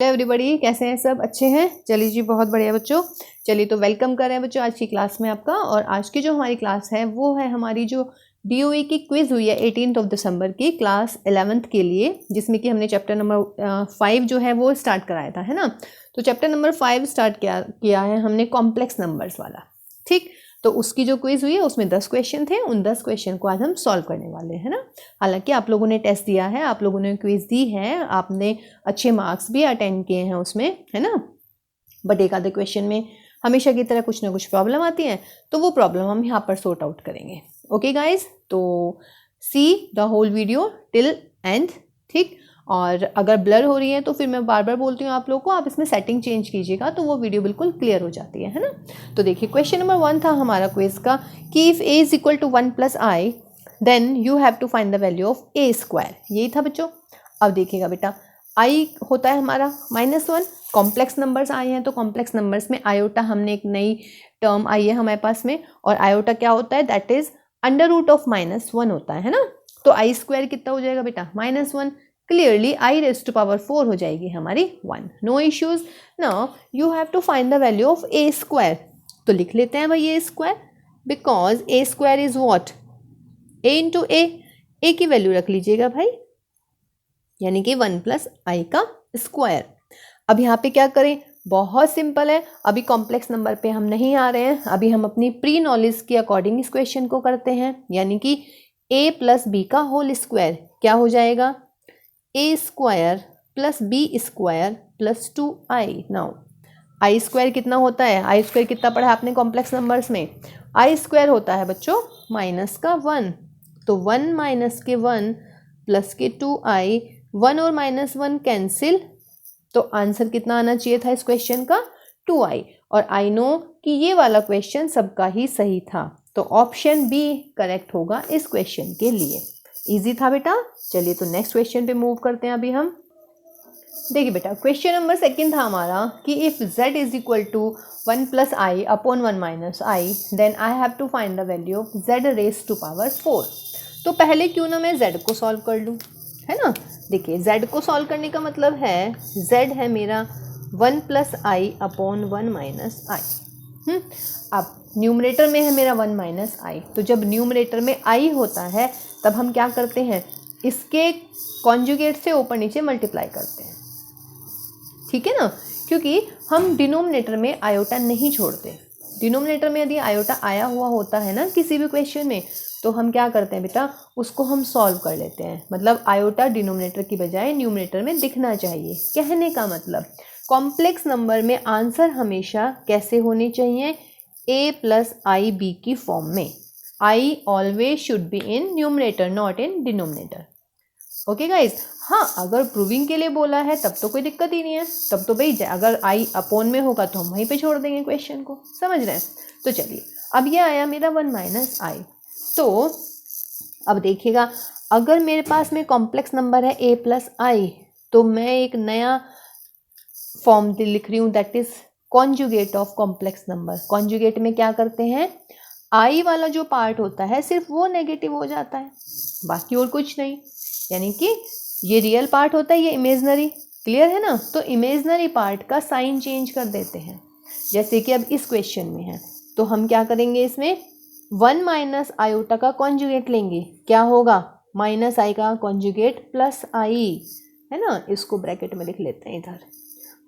Everybody, कैसे हैं सब? अच्छे हैं? चलिए जी, बहुत बढ़िया बच्चों। चलिए तो वेलकम कर रहे हैं बच्चों आज की क्लास में आपका। और आज की जो हमारी क्लास है वो है हमारी जो DOE की क्विज हुई है 18 दिसंबर की क्लास 11th के लिए, जिसमें कि हमने चैप्टर नंबर 5 जो है वो स्टार्ट कराया था, है ना। तो चैप्टर नंबर 5 स्टार्ट किया है हमने कॉम्प्लेक्स नंबर्स वाला। ठीक, तो उसकी जो क्विज हुई है उसमें 10 क्वेश्चन थे। उन 10 क्वेश्चन को आज हम सॉल्व करने वाले हैं ना। हालांकि आप लोगों ने टेस्ट दिया है, आप लोगों ने क्विज दी है, आपने अच्छे मार्क्स भी अटेंड किए हैं उसमें, है ना। बट एक आधे क्वेश्चन में हमेशा की तरह कुछ ना कुछ प्रॉब्लम आती है, तो वो प्रॉब्लम हम यहाँ पर सॉर्ट आउट करेंगे। ओके गाइज, तो see the whole video till end. ठीक, और अगर ब्लर हो रही है तो फिर मैं बार बार बोलती हूँ आप लोग को, आप इसमें सेटिंग चेंज कीजिएगा तो वो वीडियो बिल्कुल क्लियर हो जाती है ना। तो देखिए, क्वेश्चन नंबर 1 था हमारा क्विज का कि if a is equal to 1 plus i then you have to find the value of a square. यही था बच्चों। अब देखिएगा बेटा, i होता है हमारा -1। कॉम्प्लेक्स नंबर्स आए हैं तो कॉम्प्लेक्स नंबर्स में आयोटा, हमने एक नई टर्म आई है हमारे पास में, और आयोटा क्या होता है? That is under root of -1 होता है ना। तो आई स्क्वायर कितना हो जाएगा बेटा? -1। Clearly i raise to power 4 हो जाएगी हमारी 1। No issues. Now you have to find the value of a square. तो लिख लेते हैं भाई a square, because a square is what? a into a की वैल्यू रख लीजिएगा भाई, यानी कि 1 प्लस आई का स्क्वायर। अब यहाँ पे क्या करें? बहुत सिंपल है। अभी कॉम्प्लेक्स नंबर पे हम नहीं आ रहे हैं, अभी हम अपनी प्री नॉलेज के अकॉर्डिंग इस क्वेश्चन को करते हैं, यानी कि a प्लस बी का होल स्क्वायर क्या हो जाएगा? a square plus b square plus 2i। Now i square कितना होता है? आई स्क्वायर कितना पढ़ा आपने कॉम्प्लेक्स नंबर्स में? आई स्क्वायर होता है बच्चों -1। तो 1 माइनस के 1 प्लस के 2i, 1 और -1 कैंसिल, तो आंसर कितना आना चाहिए था इस क्वेश्चन का? 2i। और आई नो कि ये वाला क्वेश्चन सबका ही सही था, तो ऑप्शन बी करेक्ट होगा इस क्वेश्चन के लिए। इजी था बेटा। चलिए तो नेक्स्ट क्वेश्चन पे मूव करते हैं अभी हम। देखिए बेटा, क्वेश्चन नंबर 2 था हमारा कि if z is equal to 1 plus i upon 1 minus i then I have to find the value of z raise to power 4। तो पहले क्यों ना मैं z को सॉल्व कर लूँ, है ना। देखिए, z को सॉल्व करने का मतलब है z है मेरा 1 प्लस आई अपॉन 1 माइनस आई। अब न्यूमरेटर में है मेरा 1 माइनस आई, तो जब न्यूमरेटर में आई होता है तब हम क्या करते हैं? इसके कॉन्जुगेट से ऊपर नीचे मल्टीप्लाई करते हैं, ठीक है ना, क्योंकि हम डिनोमिनेटर में आयोटा नहीं छोड़ते। डिनोमिनेटर में यदि आयोटा आया हुआ होता है ना किसी भी क्वेश्चन में, तो हम क्या करते हैं बेटा? उसको हम सॉल्व कर लेते हैं। मतलब आयोटा डिनोमिनेटर की बजाय न्यूमरेटर में दिखना चाहिए। कहने का मतलब, कॉम्प्लेक्स नंबर में आंसर हमेशा कैसे होने चाहिए? a प्लस आई बी की फॉर्म में। i always should be in numerator, not in denominator. Okay guys. हाँ, अगर प्रूविंग के लिए बोला है तब तो कोई दिक्कत ही नहीं है, तब तो भाई अगर आई अपॉन में होगा तो हम वहीं पे छोड़ देंगे क्वेश्चन को, समझ रहे हैं। तो चलिए, अब ये आया मेरा 1 माइनस आई। तो अब देखिएगा, अगर मेरे पास में कॉम्प्लेक्स नंबर है a प्लस आई, तो मैं एक नया फॉर्म लिख रही हूँ, that is conjugate of complex number. Conjugate में क्या करते हैं? आई वाला जो पार्ट होता है सिर्फ वो नेगेटिव हो जाता है, बाकी और कुछ नहीं। यानी कि ये रियल पार्ट होता है, ये इमेजनरी। क्लियर है ना। तो इमेजनरी पार्ट का साइन चेंज कर देते हैं, जैसे कि अब इस क्वेश्चन में है, तो हम क्या करेंगे? इसमें 1 माइनस आयोटा का कॉन्जुगेट लेंगे। क्या होगा? माइनस आई का कॉन्जुगेट प्लस आई, है ना। इसको ब्रैकेट में लिख लेते हैं इधर।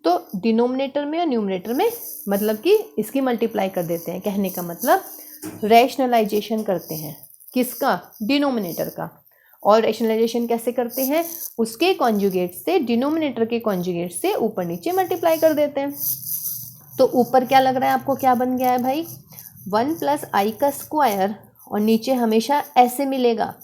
तो डिनोमिनेटर में और न्यूमरेटर में, मतलब कि इसकी मल्टीप्लाई कर देते हैं। कहने का मतलब रैशनलाइजेशन करते हैं। किसका? डिनोमिनेटर का। और रैशनलाइजेशन कैसे करते हैं? उसके कॉन्जुगेट से, डिनोमिनेटर के कॉन्जुगेट से ऊपर नीचे मल्टीप्लाई कर देते हैं। तो ऊपर क्या लग रहा है आपको? क्या बन गया है भाई? 1 प्लस आई का स्क्वायर, और नीचे हमेशा ऐसे मिलेगा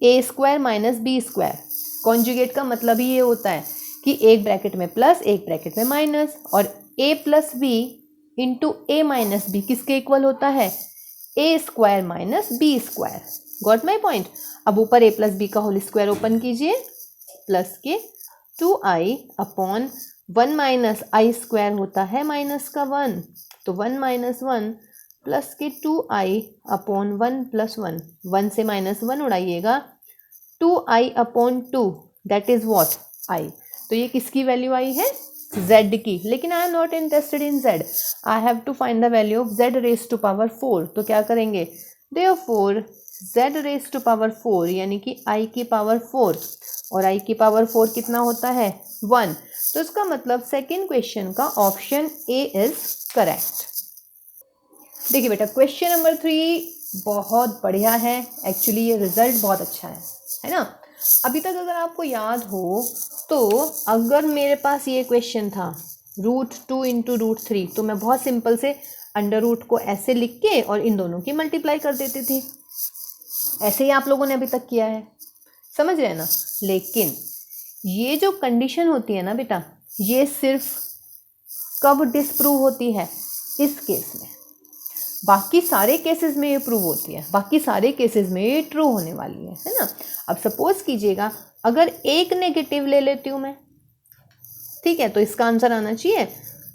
a square minus b square. Conjugate का मतलब ही ये होता है कि एक ब्रैकेट में प्लस, एक ब्रैकेट में माइनस, और a plus b into a minus b किसके इक्वल होता है? a square minus b square. Got my point. अब ऊपर a प्लस बी का होल स्क्वायर ओपन कीजिए, प्लस के 2i upon 1 minus i square होता है माइनस का 1, तो 1 माइनस 1 प्लस के 2i अपॉन 1 प्लस 1, 1 से -1 उड़ाइएगा, 2i upon 2 that is what? i। तो ये किसकी वैल्यू आई है, z की, लेकिन I am not interested in z, I have to find the value of z raise to power 4। तो क्या करेंगे, therefore z raise to power 4 यानी कि i की पावर 4, और i की पावर 4 कितना होता है 1। तो इसका मतलब सेकेंड क्वेश्चन का ऑप्शन ए इज करेक्ट। देखिए बेटा क्वेश्चन नंबर 3 बहुत बढ़िया है, एक्चुअली ये रिजल्ट बहुत अच्छा है ना। अभी तक अगर आपको याद हो तो अगर मेरे पास ये क्वेश्चन था √2 इंटू √3, तो मैं बहुत सिंपल से अंडर रूट को ऐसे लिख के और इन दोनों की मल्टीप्लाई कर देती थी, ऐसे ही आप लोगों ने अभी तक किया है, समझ रहे हैं ना। लेकिन ये जो कंडीशन होती है ना बेटा, ये सिर्फ कब डिसप्रूव होती है, इस केस में, बाकी सारे केसेस में ये प्रूव होती है, बाकी सारे केसेस में ये ट्रू होने वाली है ना। अब सपोज कीजिएगा अगर एक नेगेटिव ले लेती हूँ मैं, ठीक है, तो इसका आंसर आना चाहिए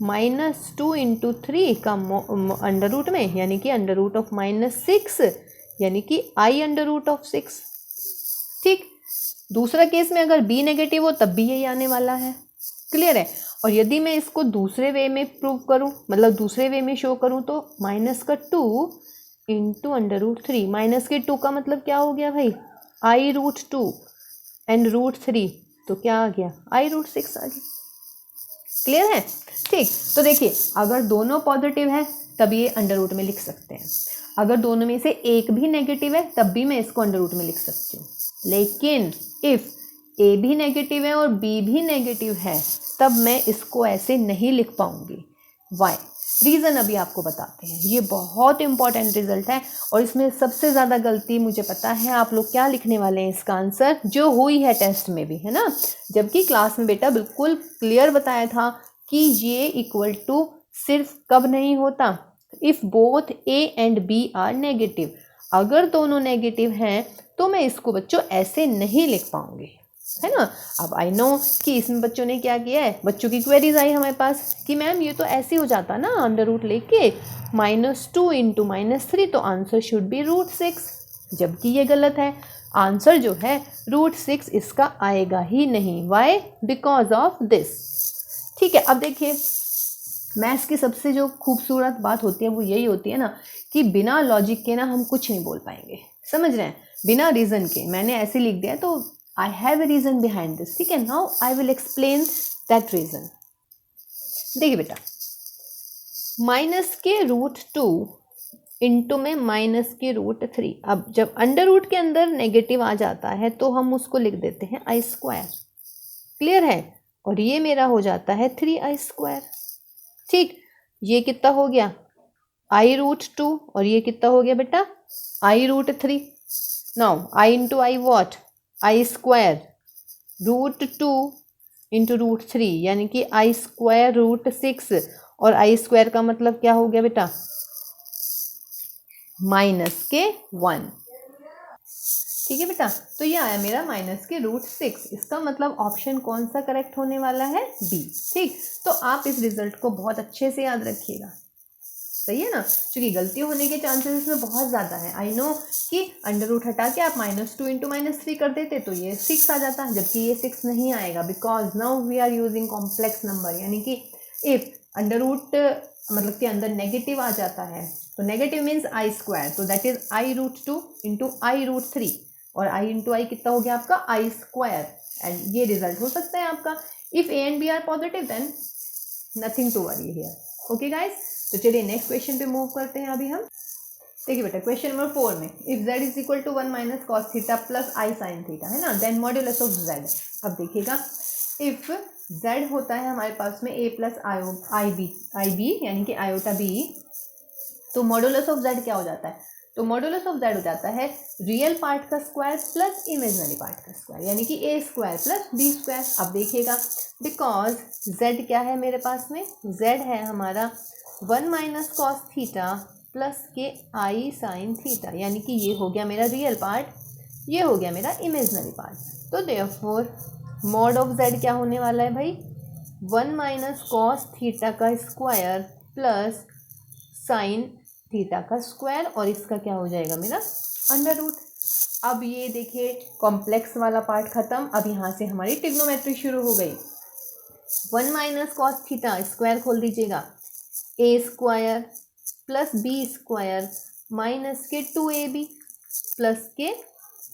-2 इंटू 3 का अंडर रूट में, यानी कि अंडर रूट ऑफ -6, यानी कि i अंडर रूट ऑफ 6। ठीक, दूसरा केस में अगर b नेगेटिव हो तब भी यही आने वाला है, क्लियर है। और यदि मैं इसको दूसरे वे में प्रूव करूं, मतलब दूसरे वे में शो करूं, तो -2 इंटू अंडर रूट 3, -2 का मतलब क्या हो गया भाई, i√2 एंड √3, तो क्या आ गया i√6 आ गया, क्लियर है। ठीक, तो देखिए अगर दोनों पॉजिटिव है तब ये अंडर रूट में लिख सकते हैं, अगर दोनों में से एक भी नेगेटिव है तब भी मैं इसको अंडर रूट में लिख सकती हूँ। लेकिन इफ़ ए भी नेगेटिव है और बी भी नेगेटिव है तब मैं इसको ऐसे नहीं लिख पाऊंगी। वाई, रीज़न अभी आपको बताते हैं। ये बहुत इंपॉर्टेंट रिजल्ट है और इसमें सबसे ज़्यादा गलती मुझे पता है आप लोग क्या लिखने वाले हैं, इसका आंसर जो हुई है टेस्ट में भी, है ना, जबकि क्लास में बेटा बिल्कुल क्लियर बताया था कि ये इक्वल टू सिर्फ कब नहीं होता, if both a and b are negative. अगर दोनों नेगेटिव हैं तो मैं इसको बच्चों ऐसे नहीं लिख पाऊंगी, है ना। अब आई नो कि इसमें बच्चों ने क्या किया है, बच्चों की क्वेरीज आई हमारे पास कि मैम ये तो ऐसे हो जाता ना अंडर रूट लेके -2 इंटू -3, तो आंसर शुड बी √6, जबकि ये गलत है। आंसर जो है √6 इसका आएगा ही नहीं। Why, because of this. ठीक है, अब देखिए मैथ्स की सबसे जो खूबसूरत बात होती है वो यही होती है ना कि बिना लॉजिक के ना हम कुछ नहीं बोल पाएंगे, समझ रहे हैं, बिना रीज़न के। मैंने ऐसे लिख दिया तो I have a reason behind this, ठीक है। Now I will explain that reason. देखिए बेटा -√2 इंटू में -√3, अब जब अंडर रूट के अंदर नेगेटिव आ जाता है तो हम उसको लिख देते हैं i², क्लियर है, और ये मेरा हो जाता है 3i²। ठीक, ये कितना हो गया i√2 और ये कितना हो गया बेटा i√3। Now i into I what, i² √2 into √3 यानी कि i²√6, और i² का मतलब क्या हो गया बेटा -1। ठीक है बेटा, तो ये आया मेरा -√6। इसका मतलब ऑप्शन कौन सा करेक्ट होने वाला है, बी। ठीक, तो आप इस रिजल्ट को बहुत अच्छे से याद रखिएगा, सही है ना, क्योंकि गलती होने के चांसेस इसमें बहुत ज़्यादा है। आई नो कि अंडर रूट हटा के आप -2 इंटू -3 कर देते तो ये 6 आ जाता, जबकि ये 6 नहीं आएगा, because now we are using complex number, यानी कि इफ अंडर रूट मतलब के अंदर नेगेटिव आ जाता है तो नेगेटिव मीन्स i², तो that is i√2 into i√3, और i इंटू आई कितना हो गया आपका i², एंड ये रिजल्ट हो सकता है आपका। If a and b are positive then nothing to worry here. Okay guys, तो चलिए नेक्स्ट क्वेश्चन पे मूव करते हैं अभी हम। देखिए बेटा क्वेश्चन नंबर 4 में if z is equal to 1 - cos theta plus i sin theta, है ना, देन मॉड्यूलस ऑफ z। अब देखिएगा इफ z होता है हमारे पास में a प्लस आई बी यानी कि आयोटा b, तो मॉड्यूलस ऑफ z क्या हो जाता है, तो मॉड्यूलस ऑफ z हो जाता है रियल पार्ट का स्क्वायर प्लस इमेजिनरी पार्ट का स्क्वायर, यानी कि a² प्लस b²। अब देखिएगा बिकॉज z क्या है मेरे पास में, z है हमारा 1 - cos थीटा प्लस के i sin थीटा, यानी कि ये हो गया मेरा रियल पार्ट, ये हो गया मेरा इमेजिनरी पार्ट। तो देयरफॉर मॉड ऑफ z क्या होने वाला है भाई, 1 - cos थीटा का स्क्वायर प्लस साइन थीटा का स्क्वायर, और इसका क्या हो जाएगा मेरा अंडर रूट। अब ये देखिए कॉम्प्लेक्स वाला पार्ट खत्म, अब यहाँ से हमारी ट्रिग्नोमेट्री शुरू हो गई। 1 माइनस कॉस थीटा स्क्वायर खोल दीजिएगा, a square plus b square minus के 2ab प्लस के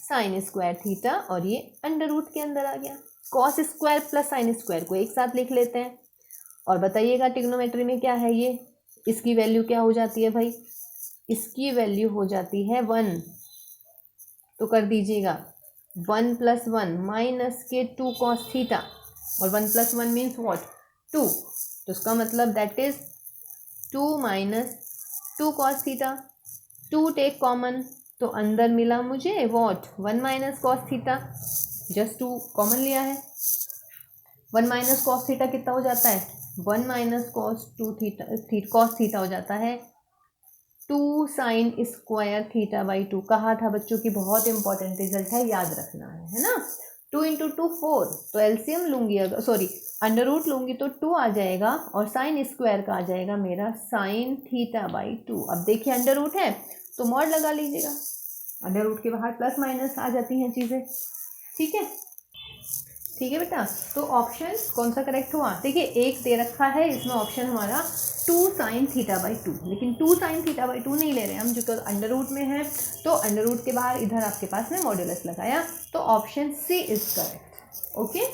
साइन स्क्वायर थीटा, और ये अंडर रूट के अंदर आ गया। Cos square plus sine square को एक साथ लिख लेते हैं और बताइएगा ट्रिग्नोमेट्री में क्या है ये, इसकी वैल्यू क्या हो जाती है भाई, इसकी वैल्यू हो जाती है 1। तो कर दीजिएगा 1 प्लस 1 माइनस के 2 कॉस थीटा, और 1 प्लस 1 मीन्स व्हाट 2, तो इसका मतलब that is 2 minus 2 cos theta. 2 take common, तो अंदर मिला मुझे what 1 minus cos theta, just 2 common लिया है। 1 माइनस कॉस थीटा कितना हो जाता है, 1 minus cos 2 theta cos theta हो जाता है 2 साइन स्क्वायर थीटा बाई 2। कहा था बच्चों की बहुत इंपॉर्टेंट रिजल्ट है, याद रखना है ना। 2 इंटू 2 4, तो एलसीएम लूंगी अगर सॉरी अंडर रूट लूंगी तो 2 आ जाएगा, और साइन स्क्वायर का आ जाएगा मेरा साइन थीटा बाई 2। अब देखिए अंडर रूट है तो मॉड लगा लीजिएगा, अंडर रूट के बाहर प्लस माइनस आ जाती हैं चीज़ें, ठीक है। ठीक है बेटा, तो ऑप्शन कौन सा करेक्ट हुआ, देखिए एक दे रखा है इसमें ऑप्शन हमारा 2 साइन थीटा बाई 2, लेकिन 2 साइन थीटा बाई 2 नहीं ले रहे हैं हम, जो कि अंडर रूट में है, तो अंडर रूट के बाहर इधर आपके पास में मॉड्यूलस लगाया, तो option C is correct. Okay,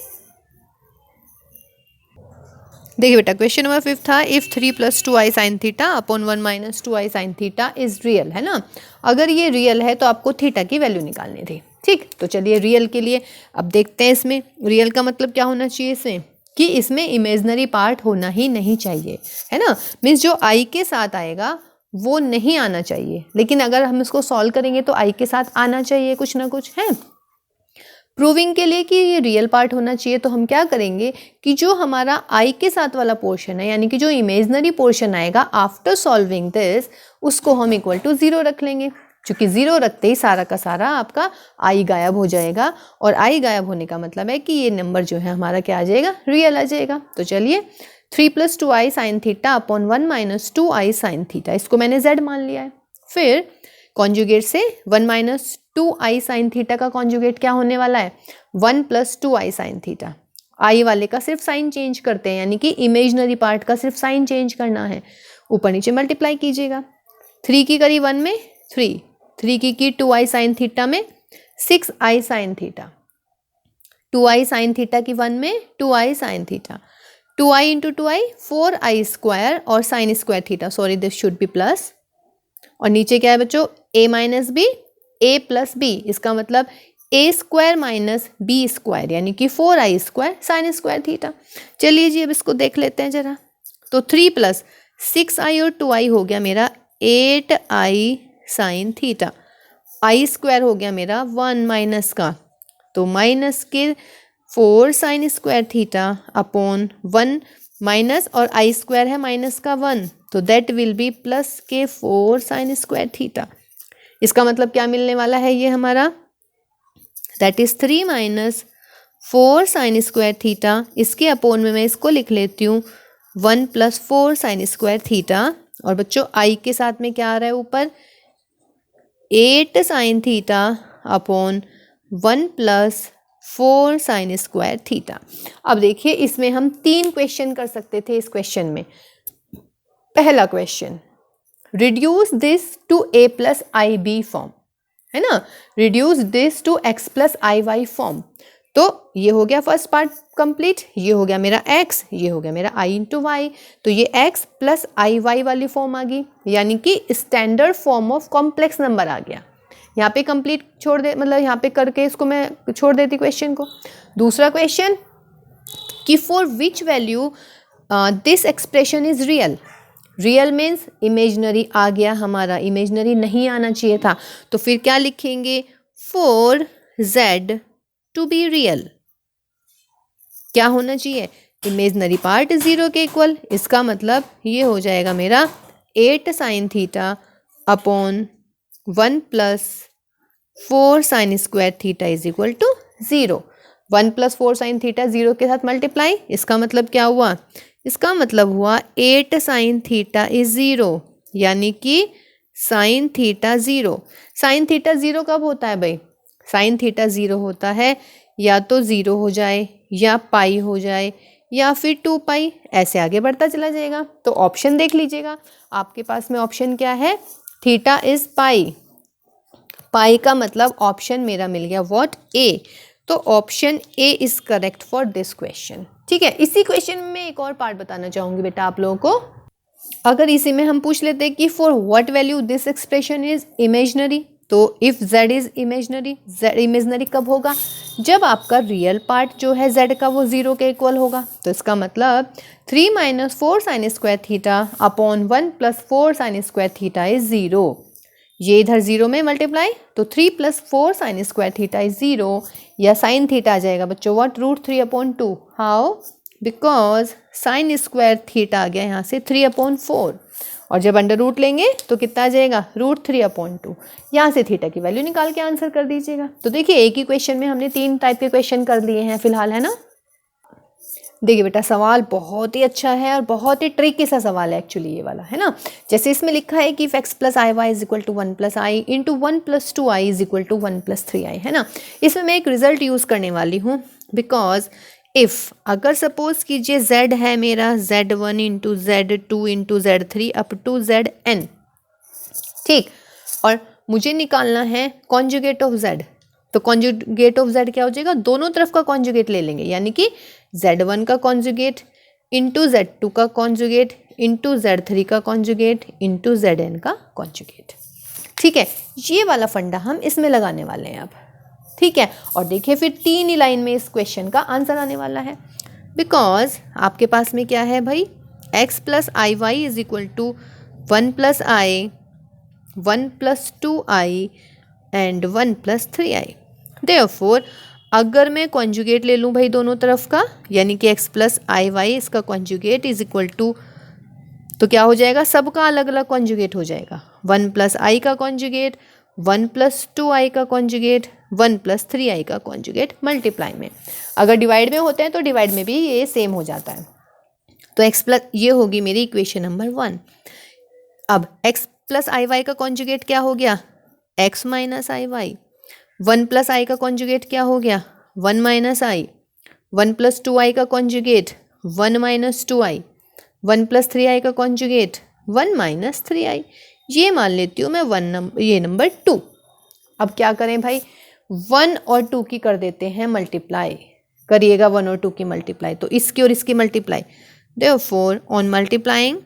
देखिए बेटा क्वेश्चन नंबर 5 था, if 3 plus 2i sine theta upon 1 minus 2i sine theta is real, है ना। अगर ये रियल है तो आपको थीटा की वैल्यू निकालनी थी, ठीक। तो चलिए रियल के लिए अब देखते हैं, इसमें रियल का मतलब क्या होना चाहिए, इसमें कि इसमें इमेजनरी पार्ट होना ही नहीं चाहिए, है ना। मीन्स जो i के साथ आएगा वो नहीं आना चाहिए, लेकिन अगर हम इसको सॉल्व करेंगे तो i के साथ आना चाहिए कुछ ना कुछ, है। प्रूविंग के लिए कि ये रियल पार्ट होना चाहिए तो हम क्या करेंगे कि जो हमारा i के साथ वाला पोर्शन है, यानी कि जो इमेजनरी पोर्शन आएगा आफ्टर सॉल्विंग दिस, उसको हम इक्वल टू 0 रख लेंगे, क्योंकि 0 रखते ही सारा का सारा आपका i गायब हो जाएगा, और i गायब होने का मतलब है कि ये नंबर जो है हमारा क्या आ जाएगा, रियल आ जाएगा। तो चलिए 3 plus 2i sine theta upon 1 minus 2i sine theta, इसको मैंने z मान लिया है। फिर कॉन्जुगेट से 1 माइनस 2i साइन थीटा का कॉन्जुगेट क्या होने वाला है, 1 प्लस 2i साइन थीटा। आई वाले का सिर्फ साइन चेंज करते हैं, यानी कि इमेजनरी पार्ट का सिर्फ साइन चेंज करना है, ऊपर नीचे मल्टीप्लाई कीजिएगा। 3 की करी 1 में 3, 3 की 2i साइन थीटा में 6i sign theta, 2i sine theta की 1 में 2i sine theta, 2i into 2i 4i square, और sine square theta, sorry this should be plus, और नीचे क्या है बच्चों a minus b a plus b, इसका मतलब a square minus b square, यानी कि 4i square sine square theta. चलिए जी अब इसको देख लेते हैं जरा, तो 3 प्लस 6i और 2i हो गया मेरा 8i sine theta, i square हो गया मेरा 1 माइनस का, तो माइनस के 4 sine square theta upon 1 minus, और i स्क्वायर है माइनस का 1, तो दैट विल बी प्लस के 4 साइन स्क्वायर थीटा। इसका मतलब क्या मिलने वाला है ये हमारा, that is 3 minus 4 sine square theta, इसके अपोन में मैं इसको लिख लेती हूँ 1 प्लस 4 साइन स्क्वायर थीटा, और बच्चों i के साथ में क्या आ रहा है ऊपर 8 sine theta upon 1 plus 4 sine square theta. अब देखिए इसमें हम 3 क्वेश्चन कर सकते थे इस क्वेश्चन में। पहला question, reduce this to a plus i b form, है ना, reduce this to x plus i y form. तो ये हो गया फर्स्ट पार्ट कंप्लीट, ये हो गया मेरा x, ये हो गया मेरा i इंटू वाई, तो ये x प्लस आई वाई वाली फॉर्म आ गई, यानी कि standard form of complex number आ गया। यहाँ पे कंप्लीट छोड़ दे, मतलब यहाँ पे करके इसको मैं छोड़ देती क्वेश्चन को। दूसरा क्वेश्चन कि for which value this expression is real, real means imaginary आ गया हमारा, इमेजनरी नहीं आना चाहिए था, तो फिर क्या लिखेंगे, for z to be real क्या होना चाहिए, इमेजनरी पार्ट 0 के इक्वल, इसका मतलब ये हो जाएगा मेरा 8 sine theta upon 1 plus 4 sine square theta is equal to 0। 1 plus 4 sine theta 0 के साथ मल्टीप्लाई, इसका मतलब क्या हुआ, इसका मतलब हुआ 8 साइन थीटा इज 0, यानी कि साइन थीटा 0। साइन थीटा 0 कब होता है भाई, साइन थीटा 0 होता है या तो 0 हो जाए या पाई हो जाए या फिर 2 पाई, ऐसे आगे बढ़ता चला जाएगा। तो ऑप्शन देख लीजिएगा, आपके पास में ऑप्शन क्या है, थीटा इज पाई। पाई का मतलब ऑप्शन मेरा मिल गया व्हाट, ए। तो option A is correct for this question. ठीक है, इसी क्वेश्चन में एक और पार्ट बताना चाहूंगी बेटा आप लोगों को। अगर इसी में हम पूछ लेते हैं कि for what value this expression is imaginary, तो if z is imaginary, z imaginary कब होगा, जब आपका रियल पार्ट जो है z का वो 0 के इक्वल होगा। तो इसका मतलब 3 - 4 sin square theta upon 1 + 4 sin square theta is 0। ये इधर 0 में मल्टीप्लाई, तो 3 + 4 sin स्क्वायर थीटा इज 0, या साइन थीटा आ जाएगा बच्चों what, √3/2। How, because sine square theta आ गया यहाँ से 3/4, और जब अंडर रूट लेंगे तो कितना आ जाएगा, √3/2। यहाँ से थीटा की वैल्यू निकाल के आंसर कर दीजिएगा। तो देखिए एक ही क्वेश्चन में हमने 3 टाइप के क्वेश्चन कर लिए हैं फिलहाल, है ना। देखिए बेटा सवाल बहुत ही अच्छा है और बहुत ही ट्रिकी सा सवाल है एक्चुअली ये वाला, है ना। जैसे इसमें लिखा है कि x + iy = 1 + i into 1 + 2i = 1 + 3i, है ना। इसमें मैं एक रिजल्ट यूज़ करने वाली हूँ, बिकॉज इफ़ अगर सपोज कीजिए z है मेरा z1 into z2 into z3 up to zn, ठीक, और मुझे निकालना है कॉन्जुगेट ऑफ z। तो कॉन्जुगेट ऑफ z क्या हो जाएगा, दोनों तरफ का कॉन्जुगेट ले लेंगे, यानी कि z1 का कॉन्जुगेट इंटू z2 का कॉन्जुगेट इंटू z3 का कॉन्जुगेट इंटू zn का कॉन्जुगेट। ठीक है, ये वाला फंडा हम इसमें लगाने वाले हैं अब। ठीक है, और देखिए फिर 3 ही लाइन में इस क्वेश्चन का आंसर आने वाला है, बिकॉज आपके पास में क्या है भाई, x + iy = 1 + i, 1 + 2i and 1 + 3i। Therefore अगर मैं कॉन्जुगेट ले लूँ भाई दोनों तरफ का, यानी कि x + iy इसका कॉन्जुगेट इज इक्वल टू, तो क्या हो जाएगा, सबका अलग अलग कॉन्जुगेट हो जाएगा। 1 + i का कॉन्जुगेट, 1 + 2i का कॉन्जुगेट, 1 + 3i का कॉन्जुगेट मल्टीप्लाई में। अगर डिवाइड में होते हैं तो डिवाइड में भी ये सेम हो जाता है। तो ये होगी मेरी इक्वेशन नंबर 1। अब x + iy का कॉन्जुगेट क्या हो गया, x - iy। 1 + i का कॉन्जुगेट क्या हो गया, 1 - i। 1 + 2i का कॉन्जुगेट 1 - 2i। 1 + 3i का कॉन्जुगेट 1 - 3i। ये मान लेती हूँ मैं ये नंबर 2। अब क्या करें भाई, 1 और 2 की कर देते हैं मल्टीप्लाई, करिएगा 1 और 2 की मल्टीप्लाई, तो इसकी और इसकी multiply. Therefore on multiplying,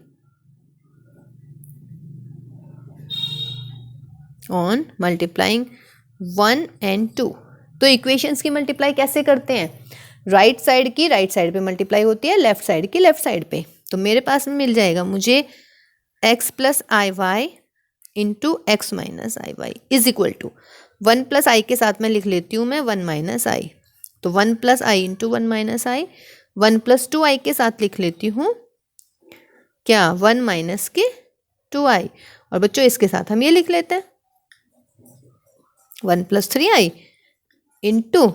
on multiplying 1 and 2, तो इक्वेशंस की मल्टीप्लाई कैसे करते हैं, राइट साइड की राइट साइड पे मल्टीप्लाई होती है, लेफ्ट साइड की लेफ्ट साइड पे। तो मेरे पास में मिल जाएगा मुझे x + iy into x - iy is equal to 1 + i के साथ में लिख लेती हूँ मैं 1 - i, तो 1 + i इंटू 1 - i। 1 + 2i के साथ लिख लेती हूँ क्या, 1 - 2i, और बच्चों इसके साथ हम ये लिख लेते हैं 1 + 3i इंटू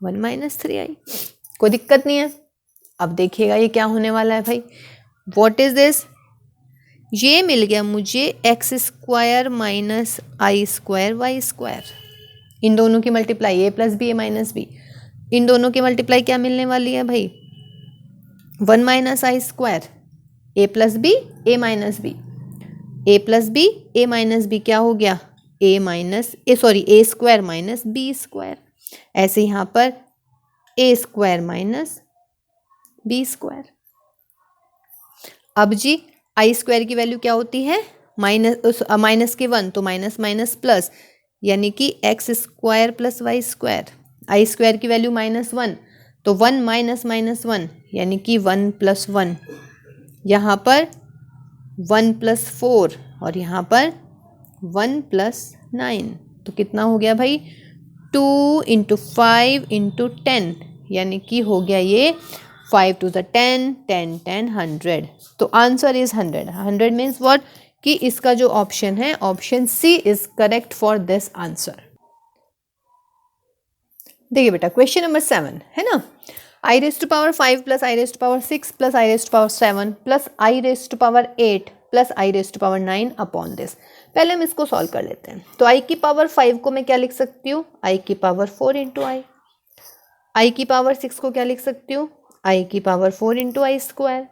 1 - 3i। कोई दिक्कत नहीं है। अब देखिएगा ये क्या होने वाला है भाई, व्हाट इज दिस, ये मिल गया मुझे x² - i² y²। इन दोनों की multiply a + b a - b, इन दोनों की मल्टीप्लाई क्या मिलने वाली है भाई, 1 - i² a + b a - b, a + b a - b क्या हो गया, a² - b²। ऐसे यहाँ पर a² - b²। अब जी i² की वैल्यू क्या होती है, माइनस के 1, तो माइनस प्लस, यानी कि x² + y²। i² की वैल्यू -1, तो 1 - -1 यानी कि 1 + 1। यहाँ पर 1 + 4 और यहाँ पर 1 + 9, तो कितना हो गया भाई, 2 × 5 × 10, यानी कि हो गया ये 5 × 10, 10 10 100। तो आंसर इज 100। 100 मीन्स व्हाट, कि इसका जो ऑप्शन है option C is correct for this answer. देखिए बेटा क्वेश्चन नंबर 7 है ना, i⁵ + 5 + i⁵ + 6 + i⁵ + 7 + i⁵ 8 + i⁵ 9 upon this. पहले हम इसको सॉल्व कर लेते हैं। तो i⁵ को मैं क्या लिख सकती हूँ, i⁵ 4 × i। i⁵ 6 को क्या लिख सकती हूँ, आई की power 4 into i square,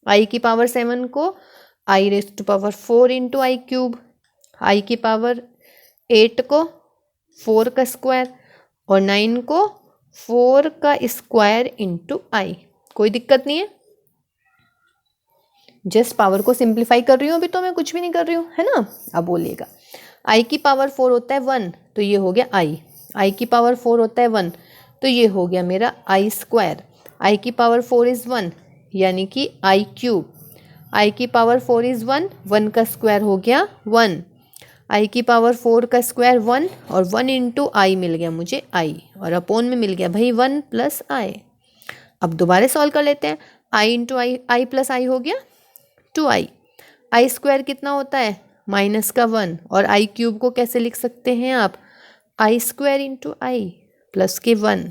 i की पावर 7 को i raise to power 4 into i cube, i की पावर 8 को 4 का स्क्वायर और 9 को 4 का स्क्वायर इंटू आई। कोई दिक्कत नहीं है, जस्ट पावर को सिंप्लीफाई कर रही हूँ, अभी तो मैं कुछ भी नहीं कर रही हूँ, है ना। अब बोलिएगा आई की पावर 4 होता है 1, तो ये हो गया आई की पावर 4 होता है 1, तो ये हो गया मेरा आई स्क्वायर, आई की पावर 4 इज़ 1 यानी कि आई क्यूब, आई की पावर 4 इज़ 1, 1 का स्क्वायर हो गया 1, आई की पावर 4 का स्क्वायर 1 और 1 इंटू आई मिल गया मुझे आई और अपोन में मिल गया भाई 1 प्लस आई। अब दोबारा सॉल्व कर लेते हैं, आई इंटू आई प्लस आई हो गया 2i, आई स्क्वायर कितना होता है माइनस का 1 और आई क्यूब को कैसे लिख सकते हैं आप, आई स्क्वायर इंटू आई प्लस के 1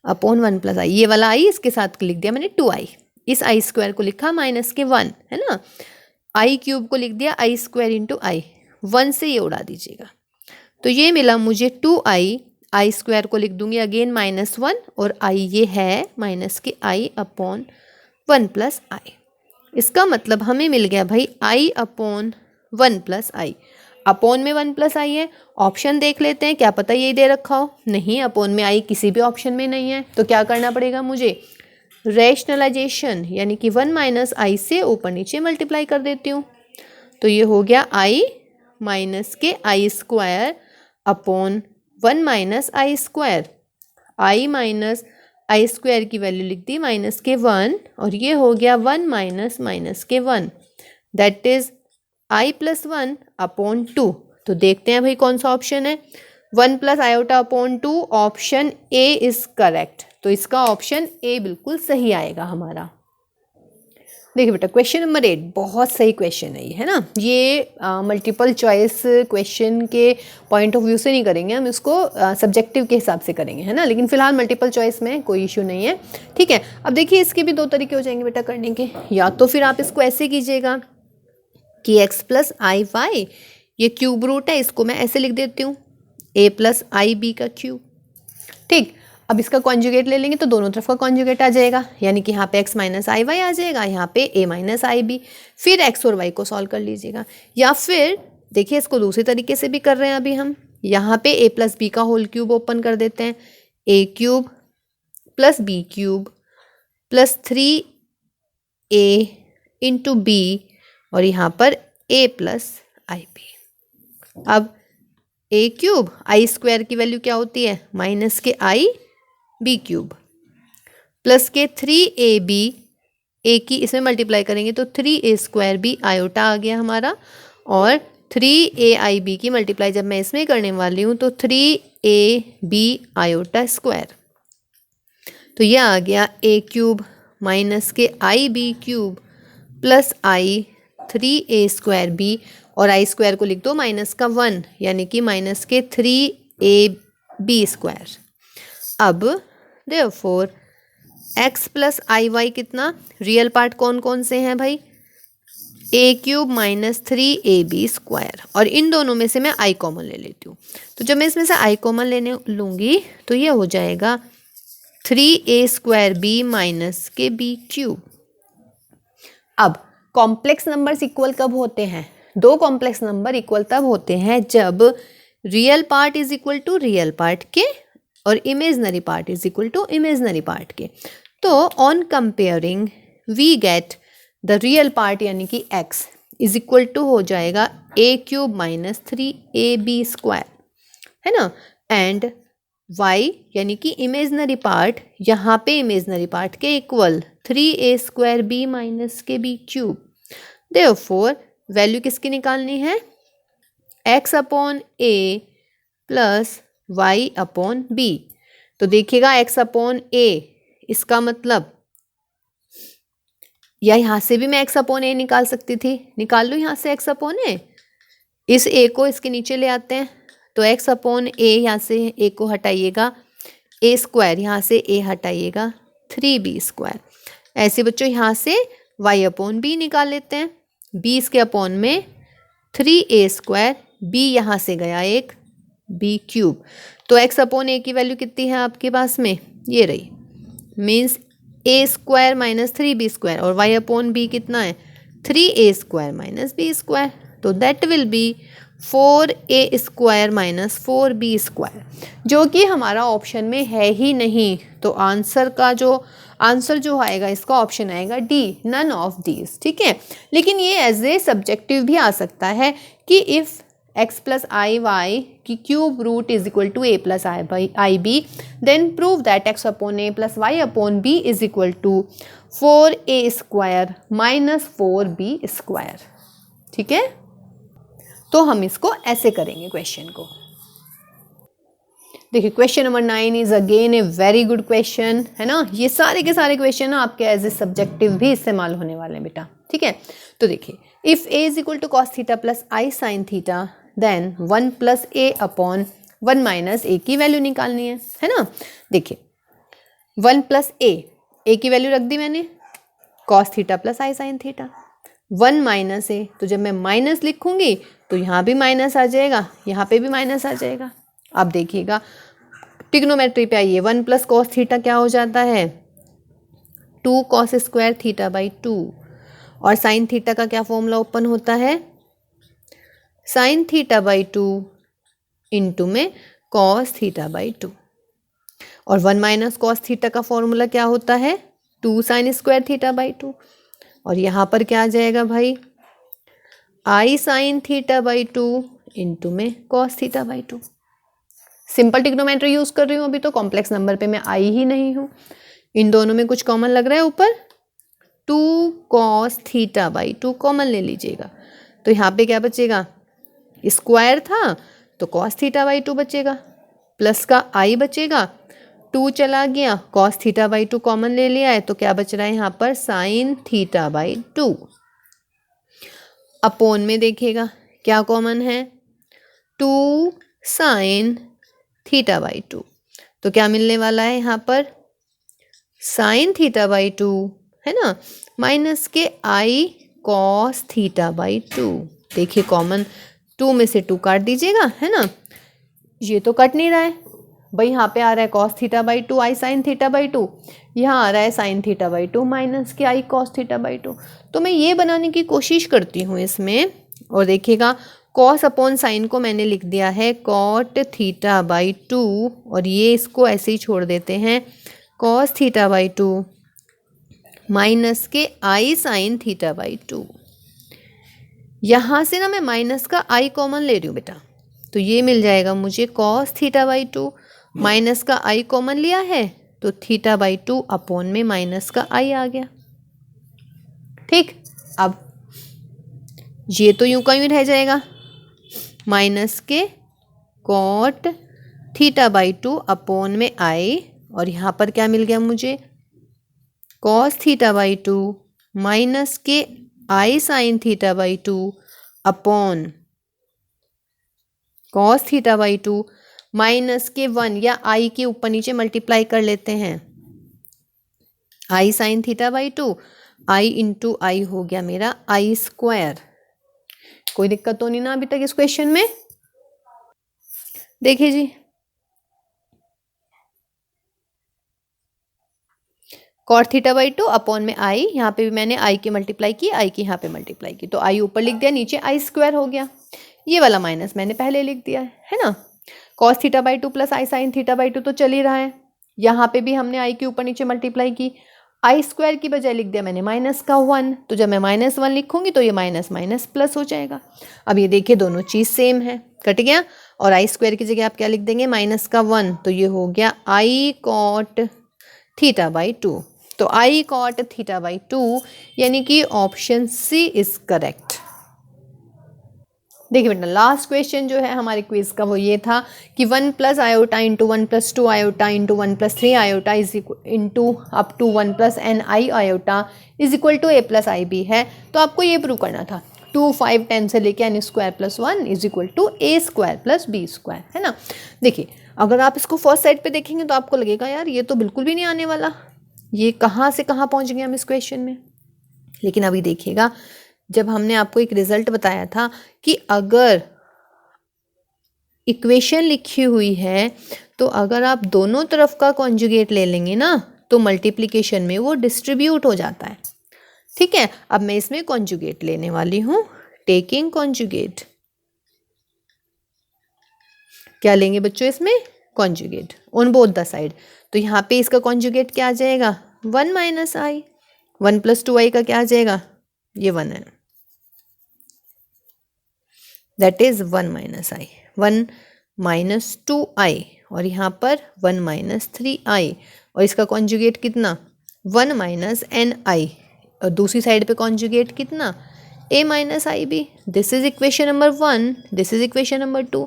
अपॉन 1 प्लस आई, ये वाला आई इसके साथ लिख दिया मैंने 2i, इस आई स्क्वायर को लिखा माइनस के 1, है ना। आई क्यूब को लिख दिया आई स्क्वायर इंटू आई, 1 से ये उड़ा दीजिएगा, तो ये मिला मुझे 2i, आई स्क्वायर को लिख दूंगी अगेन माइनस 1 और आई ये है माइनस के आई अपॉन 1 प्लस आई। इसका मतलब हमें मिल गया भाई आई अपॉन 1 प्लस आई, अपोन में 1 प्लस आई है, ऑप्शन देख लेते हैं, क्या पता यही दे रखा हो, नहीं अपोन में आई किसी भी ऑप्शन में नहीं है, तो क्या करना पड़ेगा मुझे, रैशनलाइजेशन यानी कि 1 माइनस आई से ऊपर नीचे मल्टीप्लाई कर देती हूँ, तो ये हो गया आई माइनस के आई square upon 1 minus i square, I minus i square की वैल्यू लिख दी माइनस के 1 और ये हो गया 1 माइनस माइनस के 1, that is I plus 1 upon 2। तो देखते हैं भाई कौन सा ऑप्शन है, 1 plus iota upon 2, option A is correct, तो इसका ऑप्शन ए बिल्कुल सही आएगा हमारा। देखिए बेटा क्वेश्चन नंबर 8 बहुत सही क्वेश्चन है ये, है ना। ये मल्टीपल चॉइस क्वेश्चन के पॉइंट ऑफ व्यू से नहीं करेंगे हम, इसको सब्जेक्टिव के हिसाब से करेंगे, है ना, लेकिन फिलहाल मल्टीपल चॉइस में कोई इशू नहीं है, ठीक है। अब देखिए इसके भी दो तरीके हो जाएंगे बेटा करने के, या तो फिर आप इसको ऐसे कीजिएगा कि x प्लस आई वाई, ये क्यूब रूट है, इसको मैं ऐसे लिख देती हूँ a प्लस आई बी का क्यूब, ठीक। अब इसका कॉन्जुगेट ले लेंगे तो दोनों तरफ का कॉन्जुगेट आ जाएगा, यानी कि यहाँ पे x माइनस आई वाई आ जाएगा, यहाँ पे a माइनस आई बी, फिर x और y को सॉल्व कर लीजिएगा। या फिर देखिए इसको दूसरे तरीके से भी कर रहे हैं अभी हम, यहाँ पे a प्लस बी का होल क्यूब ओपन कर देते हैं, a cube plus b cube plus 3a into b और यहाँ पर a प्लस आई बी। अब a क्यूब आई स्क्वायर की वैल्यू क्या होती है माइनस के आई बी क्यूब प्लस के 3ab, a की इसमें मल्टीप्लाई करेंगे तो 3a स्क्वायर बी आयोटा आ गया हमारा, और 3aib की मल्टीप्लाई जब मैं इसमें करने वाली हूँ तो 3ab आयोटा स्क्वायर, तो यह आ गया a क्यूब माइनस के आई बी क्यूब प्लस आई 3a स्क्वायर बी और आई स्क्वायर को लिख दो माइनस का 1 यानी कि माइनस के 3ab स्क्वायर। अब therefore x plus i Y कितना, रियल पार्ट कौन कौन से हैं भाई, a cube minus 3ab square, और इन दोनों में से मैं i कॉमन ले लेती हूँ, तो जब मैं इसमें से i कॉमन लेने लूँगी तो ये हो जाएगा 3a स्क्वायर b माइनस के b क्यूब। अब कॉम्प्लेक्स नंबर्स इक्वल कब होते हैं, दो कॉम्प्लेक्स नंबर इक्वल तब होते हैं जब real part is equal to real part के और imaginary part is equal to imaginary part के। तो on comparing we get the real part यानी कि x इज इक्वल टू हो जाएगा a cube minus 3ab square, है ना, एंड y यानी कि इमेजनरी पार्ट, यहाँ पे इमेजनरी पार्ट के equal 3a square b minus के b क्यूब। देयरफॉर वैल्यू किसकी निकालनी है, x upon a plus y upon b। तो देखिएगा x अपॉन a, इसका मतलब या यहाँ से भी मैं x अपॉन a निकाल सकती थी, निकाल लूँ यहाँ से x अपॉन a, इस a को इसके नीचे ले आते हैं तो x अपॉन a, यहाँ से a को हटाइएगा, a स्क्वायर यहाँ से a हटाइएगा 3b स्क्वायर। ऐसे बच्चों यहाँ से y अपॉन b निकाल लेते हैं, b इसके अपॉन में 3a स्क्वायर, b यहाँ से गया एक b क्यूब, तो x अपॉन a की वैल्यू कितनी है आपके पास में, ये रही, मीन्स ए स्क्वायर माइनस 3b² और y अपॉन बी कितना है 3a² माइनस b², तो that will be 4a² minus 4b², जो कि हमारा ऑप्शन में है ही नहीं। तो आंसर जो आएगा इसका ऑप्शन आएगा डी, नन ऑफ दीज। ठीक है, लेकिन ये एज ए सब्जेक्टिव भी आ सकता है कि if x plus i y की cube root is equal to a plus i b, then prove that x upon a plus y upon b is equal to 4a² minus 4b²। ठीक है, तो हम इसको ऐसे करेंगे क्वेश्चन को। देखिए question number 9 is again a very good question, है ना। ये सारे के सारे क्वेश्चन ना आपके एज ए सब्जेक्टिव भी इस्तेमाल होने वाले हैं बेटा। ठीक है, तो देखिए if a is equal to cos theta plus i sine theta, then 1 plus a upon 1 minus a की वैल्यू निकालनी है ना। देखिए 1 प्लस a की वैल्यू रख दी मैंने, cos theta plus i sine theta, 1 minus a, तो जब मैं माइनस लिखूंगी तो यहाँ भी माइनस आ जाएगा, यहाँ पे भी माइनस आ जाएगा। अब देखिएगा ट्रिग्नोमेट्री पे आइए, 1 प्लस कॉस थीटा क्या हो जाता है 2 कॉस स्क्वायर थीटा बाई 2, और साइन थीटा का क्या फॉर्मूला ओपन होता है साइन थीटा बाई 2 इंटू में कॉस थीटा बाई 2, और 1 माइनस कॉस थीटा का फॉर्मूला क्या होता है 2 साइन स्क्वायर थीटा बाई 2, और यहाँ पर क्या आ जाएगा भाई आई साइन थीटा बाई 2 इंटू में cos theta by 2। Simple trigonometry use कर रही हूँ अभी, तो कॉम्प्लेक्स नंबर पे मैं आई ही नहीं हूँ। इन दोनों में कुछ कॉमन लग रहा है, ऊपर 2 कॉस थीटा बाई 2 कॉमन ले लीजिएगा, तो यहाँ पे क्या बचेगा स्क्वायर था तो कॉस थीटा बाई 2 बचेगा, प्लस का आई बचेगा, 2 चला गया, कॉस थीटा बाई 2 कॉमन ले लिया है, तो क्या बच रहा है यहाँ पर साइन थीटा बाई 2। अपोन में देखिएगा क्या कॉमन है 2 साइन थीटा बाई 2, तो क्या मिलने वाला है यहाँ पर साइन थीटा बाई 2, है ना, माइनस के आई कॉस थीटा बाई 2। देखिए कॉमन 2 में से 2 काट दीजिएगा, है ना, ये तो कट नहीं रहा है भाई, यहाँ पे आ रहा है cos theta by 2 I sine theta by 2, यहाँ आ रहा है साइन थीटा बाई 2 माइनस के आई कॉस थीटा बाई 2। तो मैं ये बनाने की कोशिश करती हूँ इसमें, और देखिएगा कॉस अपॉन साइन को मैंने लिख दिया है कॉट थीटा बाई 2, और ये इसको ऐसे ही छोड़ देते हैं कॉस थीटा बाई 2 माइनस के आई साइन थीटा बाई 2। यहाँ से ना मैं माइनस का आई कॉमन ले रही हूँ बेटा, तो ये मिल जाएगा मुझे कॉस थीटा बाई 2, माइनस का आई कॉमन लिया है तो थीटा बाई 2 अपॉन में माइनस का आई आ गया। ठीक, अब ये तो यूं का यूं रह जाएगा, माइनस के कॉट थीटा बाई 2 अपॉन में आई, और यहाँ पर क्या मिल गया मुझे कॉस थीटा बाई 2 माइनस के i sine theta by 2 upon cos theta by 2 minus के 1 या आई के ऊपर नीचे मल्टीप्लाई कर लेते हैं, i sine theta by 2, i into i हो गया मेरा आई स्क्वायर। कोई दिक्कत तो नहीं ना अभी तक इस क्वेश्चन में। देखिए जी कॉट थीटा बाई 2 अपॉन में आई, यहाँ पे भी मैंने आई की मल्टीप्लाई की, आई की यहाँ पे मल्टीप्लाई की, तो आई ऊपर लिख दिया, नीचे आई स्क्वायर हो गया, ये वाला माइनस मैंने पहले लिख दिया है ना। Cos theta by 2 plus i sine theta by 2 तो चल ही रहा है, यहाँ पे भी हमने आई के ऊपर नीचे मल्टीप्लाई की, आई स्क्वायर की बजाय लिख दिया मैंने माइनस का 1, तो जब मैं -1 लिखूंगी तो ये माइनस माइनस प्लस हो जाएगा। अब ये देखिए दोनों चीज़ सेम है, कट गया, और आई स्क्वायर की जगह आप क्या लिख देंगे माइनस का 1, तो ये हो गया आई कॉट थीटा बाई 2। तो आई कॉट थीटा बाई 2 यानी कि ऑप्शन सी इज करेक्ट। देखिए बेटा लास्ट क्वेश्चन जो है हमारे क्विज का वो ये था कि 1 plus iota into 1 plus 2 iota into 1 plus 3 iota is into up to 1 plus n i iota is equal to a plus i b है। तो आपको ये प्रूव करना था 2, 5, 10 से लेके n square plus 1 is equal to a square plus b square, है ना। देखिए अगर आप इसको फर्स्ट साइड पे देखेंगे तो आपको लगेगा यार ये तो बिल्कुल भी नहीं आने वाला, ये कहाँ से कहाँ पहुँच गए हम इस क्वेश्चन में। लेकिन अभी देखिएगा जब हमने आपको एक रिजल्ट बताया था कि अगर इक्वेशन लिखी हुई है तो अगर आप दोनों तरफ का कॉन्जुगेट ले लेंगे ना तो मल्टीप्लिकेशन में वो डिस्ट्रीब्यूट हो जाता है। ठीक है, अब मैं इसमें कॉन्जुगेट लेने वाली हूँ, टेकिंग कॉन्जुगेट। क्या लेंगे बच्चों इसमें? Conjugate on both the side. तो यहाँ पे इसका कॉन्जुगेट क्या आ जाएगा? 1 माइनस आई। 1 प्लस 2 आई का क्या आ जाएगा? ये 1 है, that is 1 minus I. 1 minus 2 आई और यहाँ पर 1 माइनस 3 आई और इसका कॉन्जुगेट कितना? 1 माइनस एन आई और दूसरी साइड पे कॉन्जुगेट कितना? a minus i b. This is equation number 1, this is equation number 2।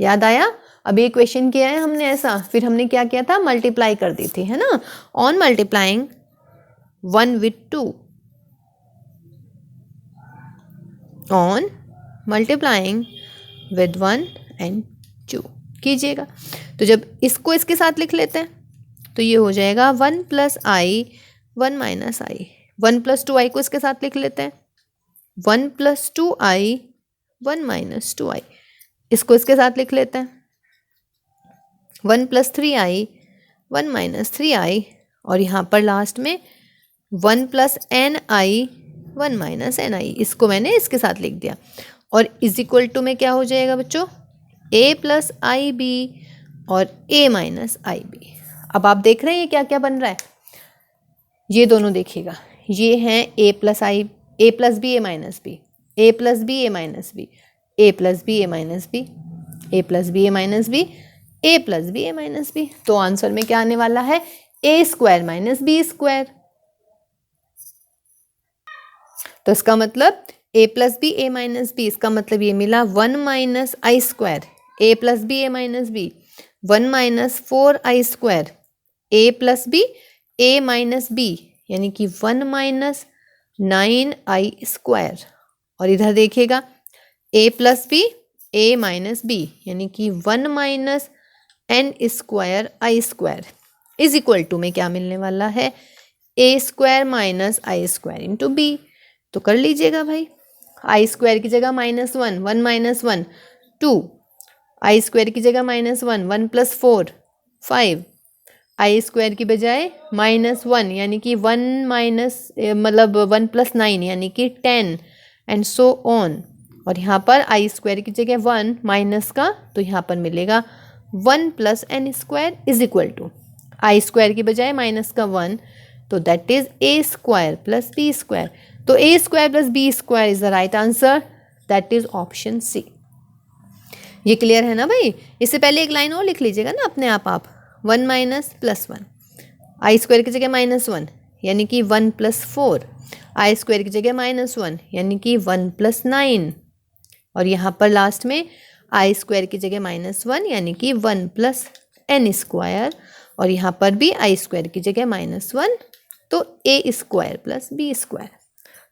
याद आया? अब ये इक्वेशन किया है हमने ऐसा, फिर हमने क्या किया था? मल्टीप्लाई कर दी थी, है ना? On multiplying 1 with 2, on multiplying with 1 and 2 कीजिएगा। तो जब इसको इसके साथ लिख लेते हैं तो ये हो जाएगा 1 प्लस आई 1 माइनस आई। 1 प्लस 2 आई को इसके साथ लिख लेते हैं, 1 प्लस 2 आई 1 माइनस 2 आई। इसको इसके साथ लिख लेते हैं, 1 प्लस 3 आई 1 माइनस 3 आई और यहाँ पर लास्ट में 1 प्लस एन आई 1 माइनस एन आई। इसको मैंने इसके साथ लिख दिया और इज इक्वल टू में क्या हो जाएगा बच्चों? a प्लस आई बी और a माइनस आई बी। अब आप देख रहे हैं ये क्या क्या बन रहा है? ये दोनों देखिएगा, ये हैं a plus i, a plus b a minus b, a plus b a minus b, a plus b a minus b, a plus b a minus b, a plus b a minus b. तो answer में क्या आने वाला है? a square minus b square. तो इसका मतलब a plus b a minus b, इसका मतलब ये मिला 1 minus i square, a plus b a minus B 1 minus 4 i square, a plus b a minus b यानी कि 1 माइनस 9 आई स्क्वायर। और इधर देखिएगा a plus b a minus b यानी कि 1 minus n square i square is equal to में क्या मिलने वाला है? a square minus i square into b. तो कर लीजिएगा भाई, आई स्क्वायर की जगह -1, 1 माइनस 1 2, आई स्क्वायर की जगह -1, 1 प्लस 4 5, आई स्क्वायर की बजाय -1 यानी कि 1 माइनस मतलब 1 प्लस 9 यानी कि 10 एंड सो ऑन। और यहाँ पर आई स्क्वायर की जगह 1 माइनस का, तो यहाँ पर मिलेगा 1 plus n square is equal to i square की बजाय माइनस का 1, तो that is a square plus b square. तो a square plus b square is the right answer, that is option C. ये क्लियर है ना भाई? इससे पहले एक लाइन और लिख लीजिएगा ना अपने आप 1 माइनस प्लस 1, आई स्क्वायर की जगह -1 यानी कि 1 प्लस 4, आई स्क्वायर की जगह -1 यानी कि 1 प्लस 9 और यहाँ पर लास्ट में आई स्क्वायर की जगह -1 यानी कि 1 प्लस एन स्क्वायर और यहाँ पर भी आई स्क्वायर की जगह -1 तो a square plus b square.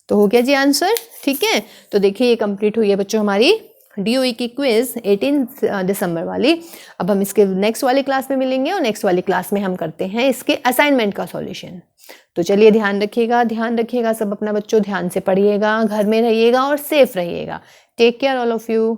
तो हो गया जी आंसर। ठीक है, तो देखिए ये कंप्लीट हुई है बच्चों हमारी DOE की क्विज 18 दिसंबर वाली। अब हम इसके नेक्स्ट वाली क्लास में मिलेंगे और नेक्स्ट वाली क्लास में हम करते हैं इसके असाइनमेंट का सॉल्यूशन। तो चलिए ध्यान रखिएगा सब अपना बच्चों, ध्यान से पढ़िएगा, घर में रहिएगा और सेफ रहिएगा। Take care all of you.